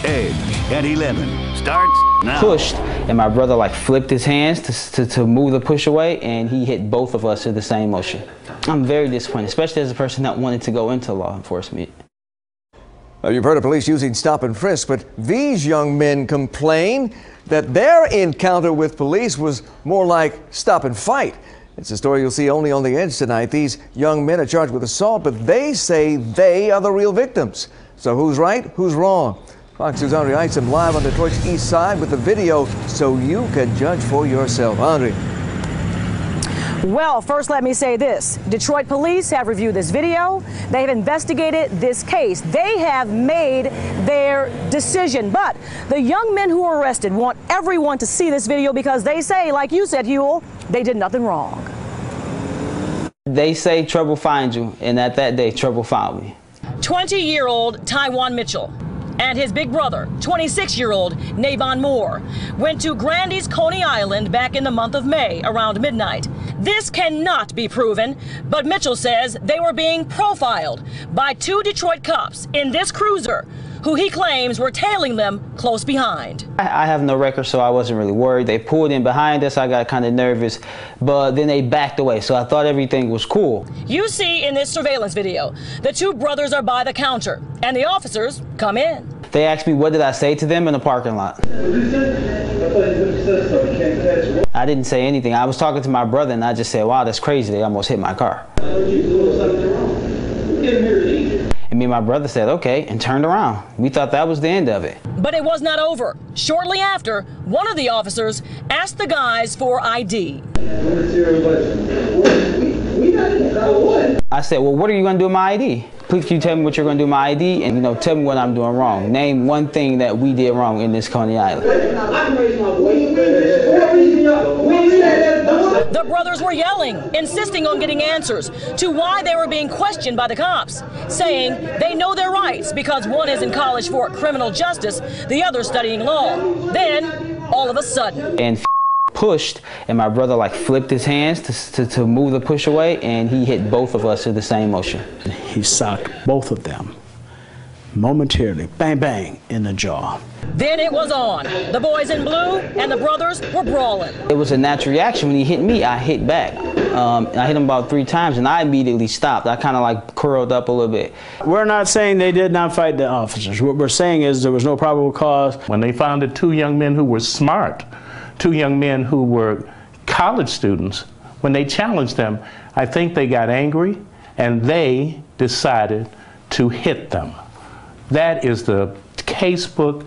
Edge at 11 starts now. Pushed, and my brother like flipped his hands to move the push away, and he hit both of us in the same motion. I'm very disappointed, especially as a person that wanted to go into law enforcement. You've heard of police using stop and frisk, but these young men complain that their encounter with police was more like stop and fight. It's a story you'll see only on The Edge tonight. These young men are charged with assault, but they say they are the real victims. So who's right? Who's wrong? Fox News' Andre Isom live on Detroit's east side with the video so you can judge for yourself. Andre. Well, first let me say this. Detroit police have reviewed this video. They have investigated this case. They have made their decision. But the young men who were arrested want everyone to see this video because they say, like you said, Huel, they did nothing wrong. They say trouble finds you, and at that day, trouble found me. 20-year-old Tywan Mitchell and his big brother, 26-year-old Navon Moore, went to Grandy's Coney Island back in the month of May around midnight. This cannot be proven, but Mitchell says they were being profiled by two Detroit cops in this cruiser who he claims were tailing them close behind. I have no record, so I wasn't really worried. They pulled in behind us. I got kind of nervous, but then they backed away, so I thought everything was cool. You see in this surveillance video, the two brothers are by the counter, and the officers come in. They asked me what did I say to them in the parking lot. I didn't say anything. I was talking to my brother, and I just said, wow, that's crazy. They almost hit my car. And me and my brother said, okay, and turned around. We thought that was the end of it. But it was not over. Shortly after, one of the officers asked the guys for ID. I said, well, what are you going to do with my ID? Please, can you tell me what you're going to do with my ID? And, tell me what I'm doing wrong. Name one thing that we did wrong in this Coney Island. The brothers were yelling, insisting on getting answers to why they were being questioned by the cops, saying they know their rights because one is in college for criminal justice, the other studying law. Then, all of a sudden. And pushed, and my brother like flipped his hands to move the push away, and he hit both of us in the same motion. He socked both of them momentarily, bang, bang, in the jaw. Then it was on. The boys in blue and the brothers were brawling. It was a natural reaction. When he hit me, I hit back. I hit him about 3 times, and I immediately stopped. I kind of like curled up a little bit. We're not saying they did not fight the officers. What we're saying is there was no probable cause. When they found the two young men who were smart, two young men who were college students, when they challenged them, I think they got angry and they decided to hit them. That is the textbook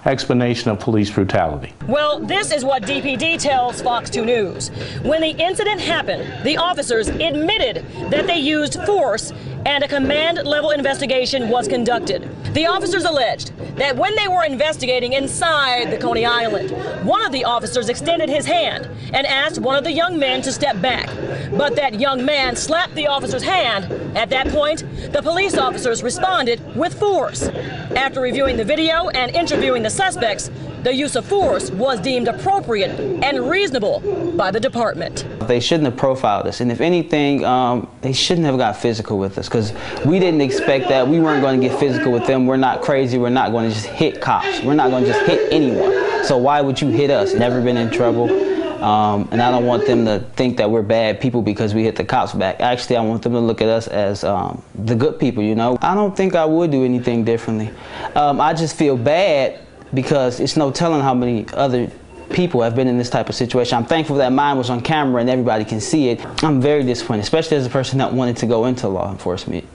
explanation of police brutality. Well, this is what DPD tells Fox 2 News. When the incident happened, the officers admitted that they used force and a command-level investigation was conducted. The officers alleged that when they were investigating inside the Coney Island, one of the officers extended his hand and asked one of the young men to step back. But that young man slapped the officer's hand. At that point, the police officers responded with force. After reviewing the video and interviewing the suspects, the use of force was deemed appropriate and reasonable by the department. They shouldn't have profiled us, and if anything, they shouldn't have got physical with us, because we didn't expect that. We weren't going to get physical with them. We're not crazy. We're not going to just hit cops. We're not going to just hit anyone. So why would you hit us? Never been in trouble. And I don't want them to think that we're bad people because we hit the cops back. Actually, I want them to look at us as the good people, I don't think I would do anything differently. I just feel bad because it's no telling how many other people have been in this type of situation. I'm thankful that mine was on camera and everybody can see it. I'm very disappointed, especially as a person that wanted to go into law enforcement.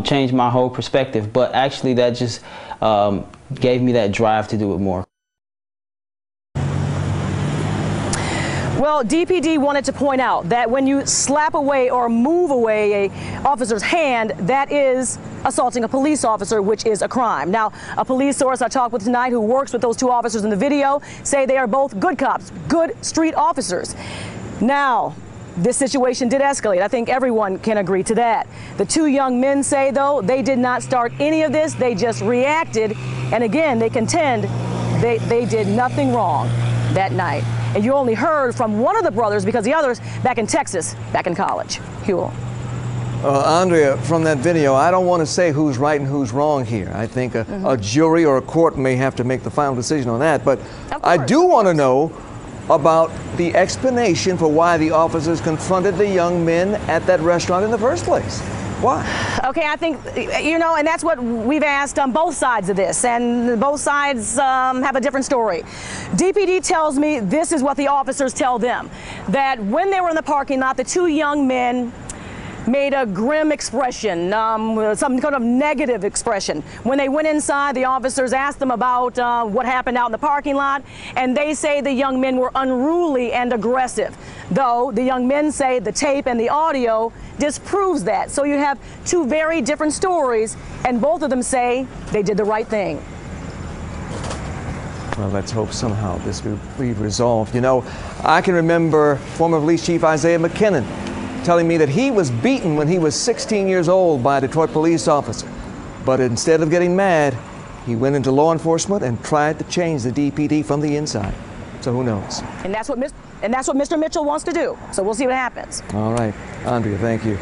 Changed my whole perspective, but actually that just gave me that drive to do it more. Well, DPD wanted to point out that when you slap away or move away an officer's hand, that is assaulting a police officer, which is a crime. Now, a police source I talked with tonight who works with those two officers in the video say they are both good cops, good street officers. Now, this situation did escalate. I think everyone can agree to that. The two young men say, though, they did not start any of this. They just reacted. And again, they contend they did nothing wrong that night. And you only heard from one of the brothers because the other's back in Texas, back in college. Huel. Andrea, from that video, I don't want to say who's right and who's wrong here. I think a jury or a court may have to make the final decision on that. But I do want to know about the explanation for why the officers confronted the young men at that restaurant in the first place. Why? Okay, I think, you know, and that's what we've asked on both sides of this, and both sides have a different story. DPD tells me this is what the officers tell them, that when they were in the parking lot, the two young men made a grim expression, some kind of negative expression. When they went inside, the officers asked them about what happened out in the parking lot, and they say the young men were unruly and aggressive. Though the young men say the tape and the audio disproves that. So you have two very different stories, and both of them say they did the right thing. Well, let's hope somehow this will be resolved. You know, I can remember former Police Chief Isaiah McKinnon telling me that he was beaten when he was 16 years old by a Detroit police officer. But instead of getting mad, he went into law enforcement and tried to change the DPD from the inside. So who knows? And that's what Mr. Mitchell wants to do. So we'll see what happens. All right. Andrea, thank you.